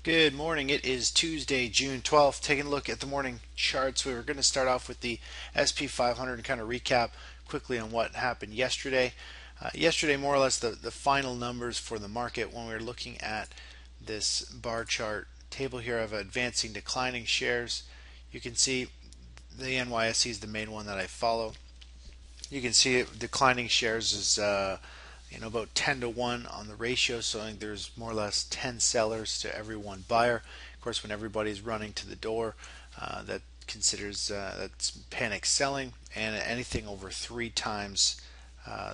Good morning. It is Tuesday, June 12th. Taking a look at the morning charts. We were going to start off with the SP 500 and kind of recap quickly on what happened yesterday. Yesterday, more or less, the final numbers for the market when we were looking at this bar chart table here of advancing declining shares. You can see the NYSE is the main one that I follow. You can see it, declining shares is about 10 to 1 on the ratio, so I think there's more or less 10 sellers to every one buyer. Of course, when everybody's running to the door, that considers that's panic selling, and anything over 3 times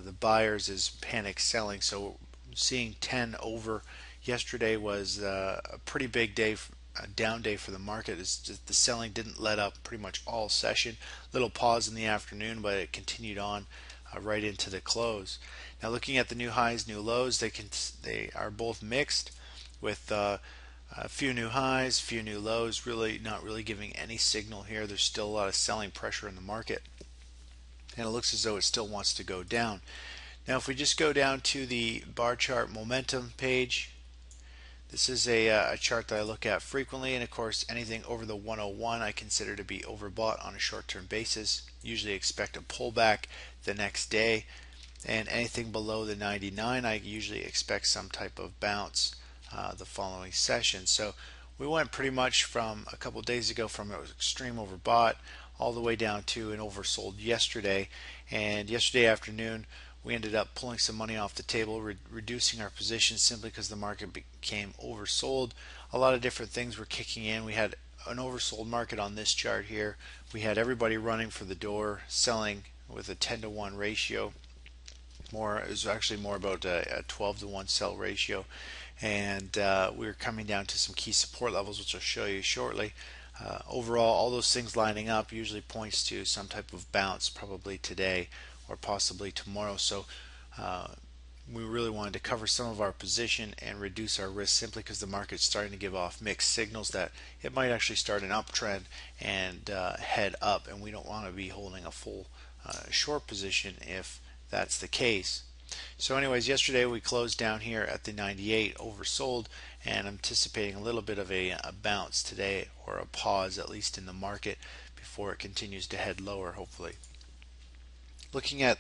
the buyers is panic selling. So seeing 10 over yesterday was a pretty big day, a down day for the market. It's just the selling didn't let up pretty much all session. Little pause in the afternoon, but it continued on right into the close. Now, looking at the new highs, new lows, they are both mixed with a few new highs, few new lows. Really not really giving any signal here. There's still a lot of selling pressure in the market, and it looks as though it still wants to go down. Now, if we just go down to the bar chart momentum page, this is a chart that I look at frequently, and of course anything over the 101 I consider to be overbought on a short-term basis. Usually expect a pullback the next day, and anything below the 99 I usually expect some type of bounce the following session. So we went pretty much from a couple days ago from an extreme overbought all the way down to an oversold yesterday, and yesterday afternoon we ended up pulling some money off the table, reducing our position simply because the market became oversold. A lot of different things were kicking in. We had an oversold market on this chart here. We had everybody running for the door, selling with a 10 to 1 ratio. It was actually more about a 12 to 1 sell ratio, and we were coming down to some key support levels, which I'll show you shortly. Overall, all those things lining up usually points to some type of bounce, probably today or possibly tomorrow. So we really wanted to cover some of our position and reduce our risk simply because the market's starting to give off mixed signals that it might actually start an uptrend and head up, and we don't want to be holding a full short position if that's the case. So anyways, yesterday we closed down here at the 98, oversold, and I'm anticipating a little bit of a bounce today, or a pause at least in the market before it continues to head lower, hopefully. Looking at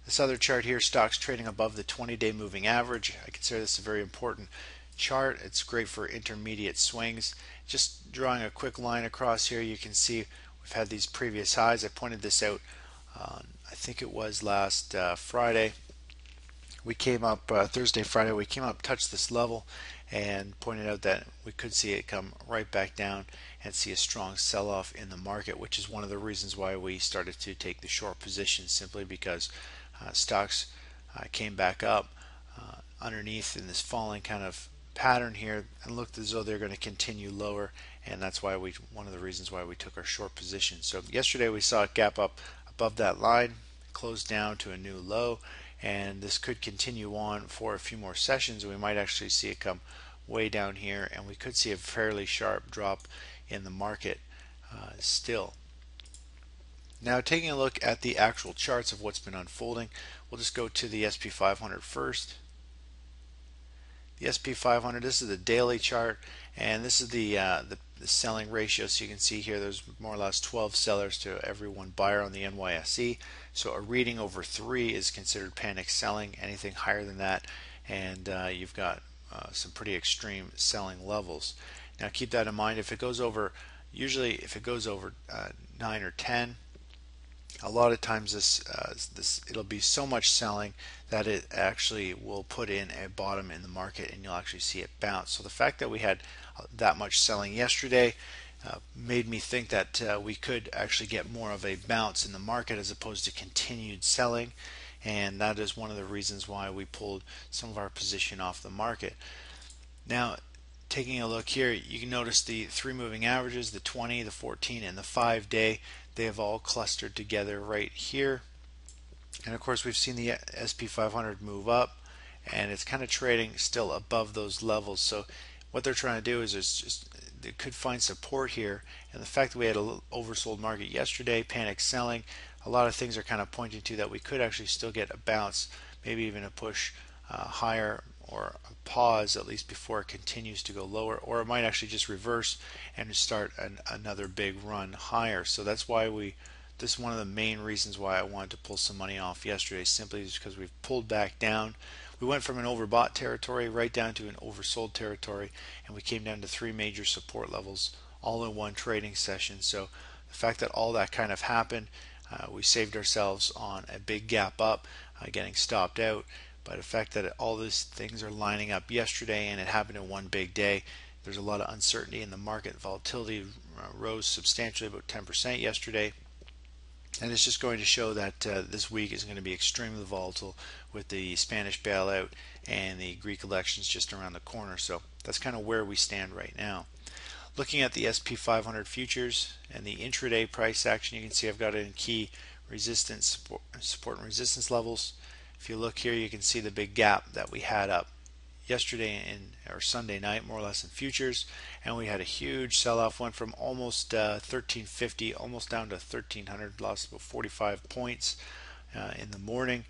this other chart here, stocks trading above the 20-day moving average. I consider this a very important chart. It's great for intermediate swings. Just drawing a quick line across here, you can see we've had these previous highs. I pointed this out I think it was last Friday. We came up Thursday, Friday, we came up, touched this level, and pointed out that we could see it come right back down and see a strong sell-off in the market, which is one of the reasons why we started to take the short position, simply because stocks came back up underneath in this falling kind of pattern here and looked as though they're going to continue lower, and that's why one of the reasons why we took our short position. So yesterday we saw it gap up above that line, closed down to a new low, and this could continue on for a few more sessions. We might actually see it come way down here, and we could see a fairly sharp drop in the market still. Now, taking a look at the actual charts of what's been unfolding, we'll just go to the SP 500 first. The SP 500, this is the daily chart, and this is the selling ratio. So you can see here there's more or less 12 sellers to every one buyer on the NYSE. So a reading over 3 is considered panic selling. Anything higher than that, and you've got some pretty extreme selling levels. Now keep that in mind. If it goes over, usually if it goes over 9 or 10, a lot of times it'll be so much selling that it actually will put in a bottom in the market, and you'll actually see it bounce. So the fact that we had that much selling yesterday made me think that we could actually get more of a bounce in the market as opposed to continued selling, and that is one of the reasons why we pulled some of our position off the market. Now, taking a look here, you can notice the 3 moving averages, the 20, the 14, and the 5-day. They have all clustered together right here, and of course we've seen the SP 500 move up, and it's kind of trading still above those levels. So what they're trying to do is just they could find support here, and the fact that we had a oversold market yesterday, panic selling, a lot of things are kind of pointing to that we could actually still get a bounce, maybe even a push higher or a pause, at least before it continues to go lower, or it might actually just reverse and start another big run higher. So that's why this is one of the main reasons why I wanted to pull some money off yesterday, simply because we've pulled back down. We went from an overbought territory right down to an oversold territory, and we came down to 3 major support levels all in one trading session. So the fact that all that kind of happened, we saved ourselves on a big gap up, getting stopped out. But the fact that all these things are lining up yesterday and it happened in one big day, there's a lot of uncertainty in the market. Volatility rose substantially, about 10% yesterday. And it's just going to show that this week is going to be extremely volatile with the Spanish bailout and the Greek elections just around the corner. So that's kind of where we stand right now. Looking at the SP 500 futures and the intraday price action, you can see I've got it in key resistance, support and resistance levels. If you look here, you can see the big gap that we had up yesterday or Sunday night, more or less, in futures, and we had a huge sell-off. Went from almost 1350 almost down to 1300, lost about 45 points in the morning,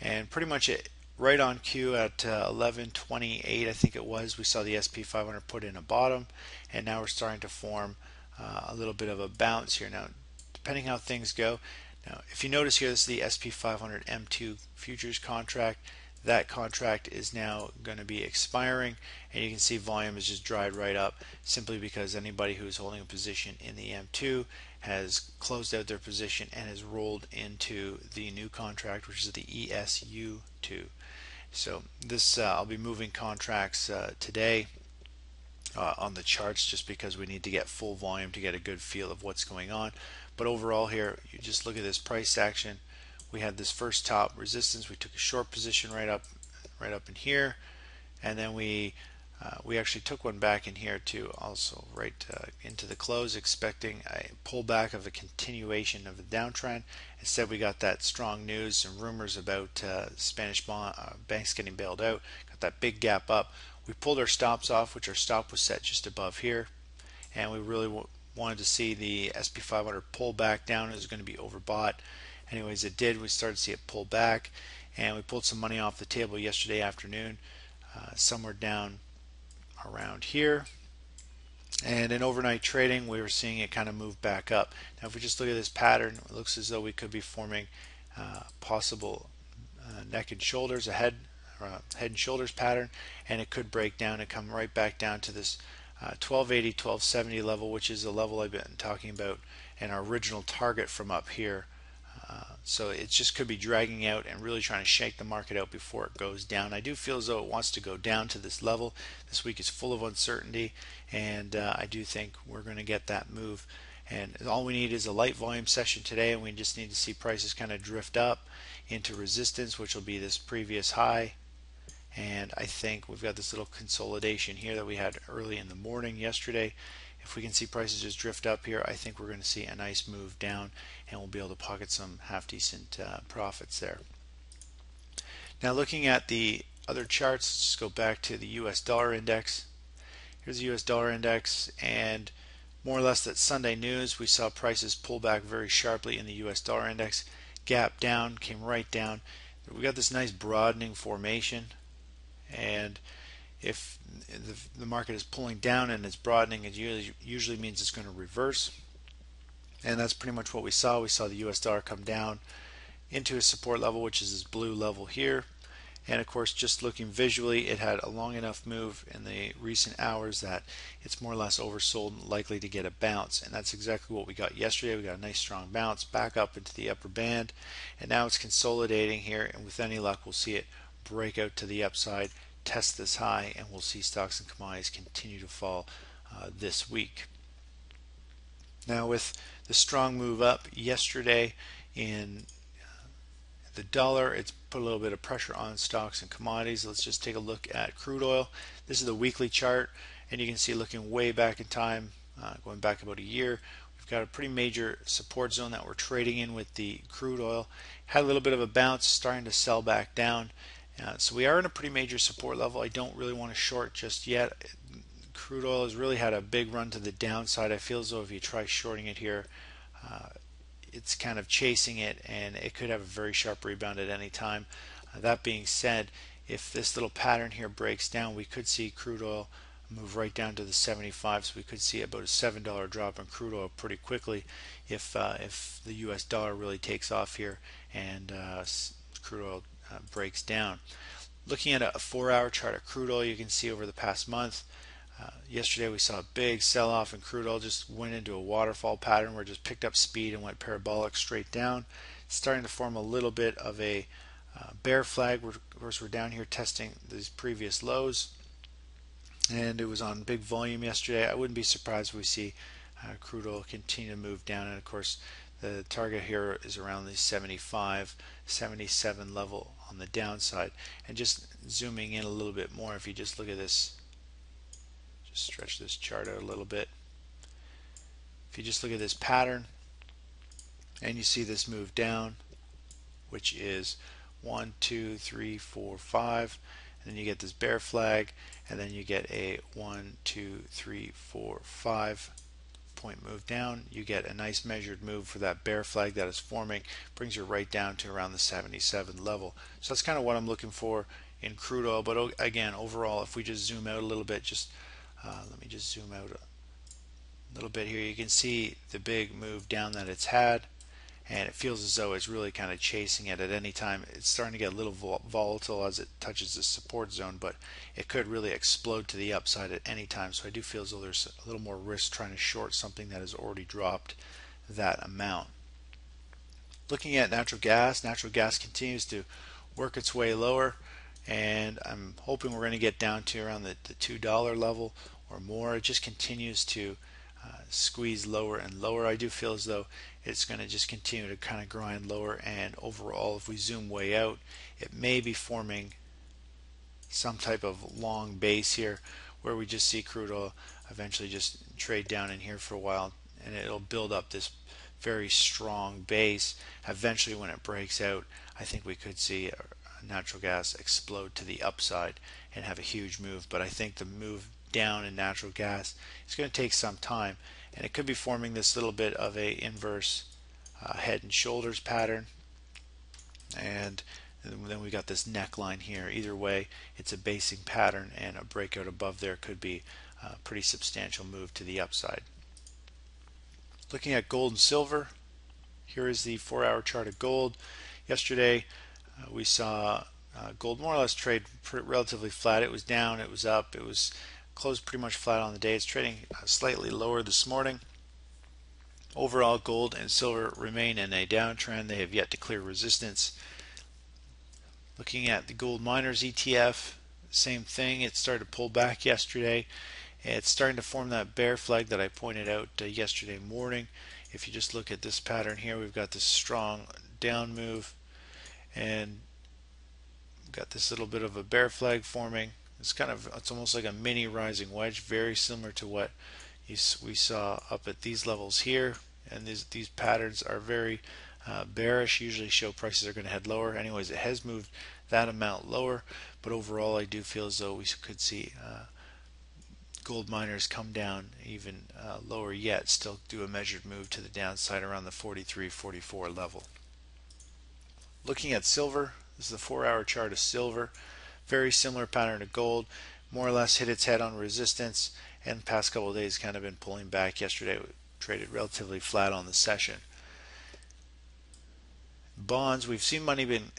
and pretty much right on cue at 11:28, I think it was, we saw the SP 500 put in a bottom, and now we're starting to form a little bit of a bounce here. Now, depending how things go, now if you notice here, this is the SP 500 M2 futures contract. That contract is now going to be expiring, and you can see volume has just dried right up, simply because anybody who's holding a position in the M2 has closed out their position and has rolled into the new contract, which is the ESU2. So this I'll be moving contracts today on the charts, just because we need to get full volume to get a good feel of what's going on. But overall here, you just look at this price action. We had this first top resistance. We took a short position right up in here, and then we actually took one back in here too, also right into the close, expecting a pullback of a continuation of the downtrend. Instead, we got that strong news and rumors about Spanish banks getting bailed out. Got that big gap up. We pulled our stops off, which our stop was set just above here, and we really wanted to see the SP 500 pull back down. It was going to be overbought. Anyways, it did. We started to see it pull back, and we pulled some money off the table yesterday afternoon, somewhere down around here. And in overnight trading, we were seeing it kind of move back up. Now, if we just look at this pattern, it looks as though we could be forming possible neck and shoulders, head and shoulders pattern, and it could break down and come right back down to this 1280, 1270 level, which is the level I've been talking about, and our original target from up here. So it just could be dragging out and really trying to shake the market out before it goes down. I do feel as though it wants to go down to this level. This week is full of uncertainty, and I do think we're going to get that move. And all we need is a light volume session today, and we just need to see prices kind of drift up into resistance, which will be this previous high. And I think we've got this little consolidation here that we had early in the morning yesterday. If we can see prices just drift up here, I think we're going to see a nice move down, and we'll be able to pocket some half decent profits there. Now, looking at the other charts, let's just go back to the US dollar index. Here's the US dollar index, and more or less that Sunday news, we saw prices pull back very sharply in the US dollar index, gap down, came right down. We got this nice broadening formation, and if the market is pulling down and it's broadening, it usually means it's going to reverse, and that's pretty much what we saw. We saw the US dollar come down into a support level, which is this blue level here, and of course, just looking visually, it had a long enough move in the recent hours that it's more or less oversold and likely to get a bounce, and that's exactly what we got yesterday. We got a nice strong bounce back up into the upper band, and now it's consolidating here, and with any luck we'll see it break out to the upside, test this high, and we'll see stocks and commodities continue to fall this week. Now, with the strong move up yesterday in the dollar, it's put a little bit of pressure on stocks and commodities. Let's just take a look at crude oil. This is the weekly chart, and you can see, looking way back in time, going back about a year, we've got a pretty major support zone that we're trading in with the crude oil. Had a little bit of a bounce, starting to sell back down. So we are in a pretty major support level. I don't really want to short just yet. Crude oil has really had a big run to the downside. I feel as though if you try shorting it here, it's kind of chasing it, and it could have a very sharp rebound at any time. That being said, if this little pattern here breaks down, we could see crude oil move right down to the 75. So we could see about a $7 drop in crude oil pretty quickly if the US dollar really takes off here and crude oil breaks down. Looking at a 4-hour chart of crude oil, you can see over the past month, yesterday we saw a big sell-off in crude oil, just went into a waterfall pattern where it just picked up speed and went parabolic straight down. It's starting to form a little bit of a bear flag. Of course, we're down here testing these previous lows, and it was on big volume yesterday. I wouldn't be surprised if we see crude oil continue to move down, and of course the target here is around the 75, 77 level on the downside. And just zooming in a little bit more, if you just look at this, just stretch this chart out a little bit. If you just look at this pattern and you see this move down, which is 1, 2, 3, 4, 5, and then you get this bear flag, and then you get a 1, 2, 3, 4, 5 point move down. You get a nice measured move for that bear flag that is forming, brings you right down to around the 77 level. So that's kind of what I'm looking for in crude oil. But again, overall, if we just zoom out a little bit, just let me just zoom out a little bit here, you can see the big move down that it's had, and it feels as though it's really kind of chasing it at any time. It's starting to get a little volatile as it touches the support zone, but it could really explode to the upside at any time. So I do feel as though there's a little more risk trying to short something that has already dropped that amount. Looking at natural gas continues to work its way lower, and I'm hoping we're going to get down to around the $2 level or more. It just continues to squeeze lower and lower. I do feel as though it's going to just continue to kind of grind lower, and overall, if we zoom way out, it may be forming some type of long base here where we just see crude oil eventually just trade down in here for a while, and it'll build up this very strong base. Eventually, when it breaks out, I think we could see natural gas explode to the upside and have a huge move. But I think the move down in natural gas is going to take some time, and it could be forming this little bit of a inverse head and shoulders pattern, and then we got this neckline here. Either way, it's a basing pattern, and a breakout above there could be a pretty substantial move to the upside. Looking at gold and silver, here is the 4-hour chart of gold. Yesterday we saw gold more or less trade relatively flat. It was down, it was up, it was closed pretty much flat on the day. It's trading slightly lower this morning. Overall, gold and silver remain in a downtrend. They have yet to clear resistance. Looking at the gold miners ETF, same thing. It started to pull back yesterday. It's starting to form that bear flag that I pointed out yesterday morning. If you just look at this pattern here, we've got this strong down move, and we've got this little bit of a bear flag forming. It's almost like a mini rising wedge, very similar to what we saw up at these levels here. And these patterns are very bearish, usually show prices are going to head lower. Anyways, it has moved that amount lower, but overall I do feel as though we could see gold miners come down even lower yet, still do a measured move to the downside around the 43-44 level. Looking at silver, this is the 4-hour chart of silver. Very similar pattern to gold, more or less hit its head on resistance, and the past couple of days kind of been pulling back. Yesterday we traded relatively flat on the session. Bonds, we've seen money been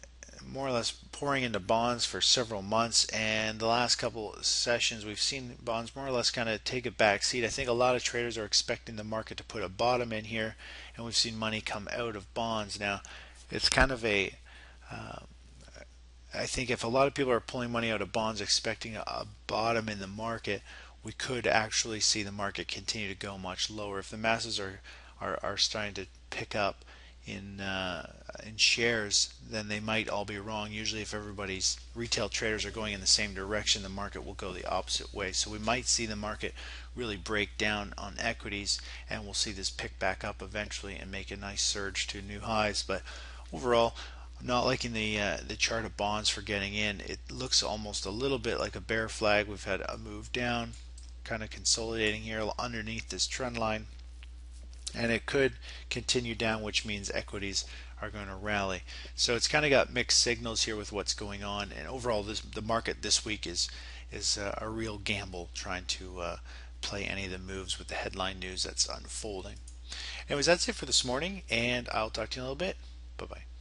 more or less pouring into bonds for several months, and the last couple of sessions we've seen bonds more or less kind of take a back seat. I think a lot of traders are expecting the market to put a bottom in here, and we've seen money come out of bonds. Now it's kind of a I think if a lot of people are pulling money out of bonds expecting a bottom in the market, we could actually see the market continue to go much lower. If the masses are starting to pick up in shares, then they might all be wrong. Usually if everybody's retail traders are going in the same direction, the market will go the opposite way. So we might see the market really break down on equities, and we'll see this pick back up eventually and make a nice surge to new highs. But overall, I'm not liking the chart of bonds for getting in. It looks almost a little bit like a bear flag. We've had a move down, kind of consolidating here underneath this trend line. and it could continue down, which means equities are going to rally. So it's kind of got mixed signals here with what's going on, and overall, the market this week is a real gamble trying to play any of the moves with the headline news that's unfolding. Anyways, that's it for this morning, and I'll talk to you in a little bit. Bye bye.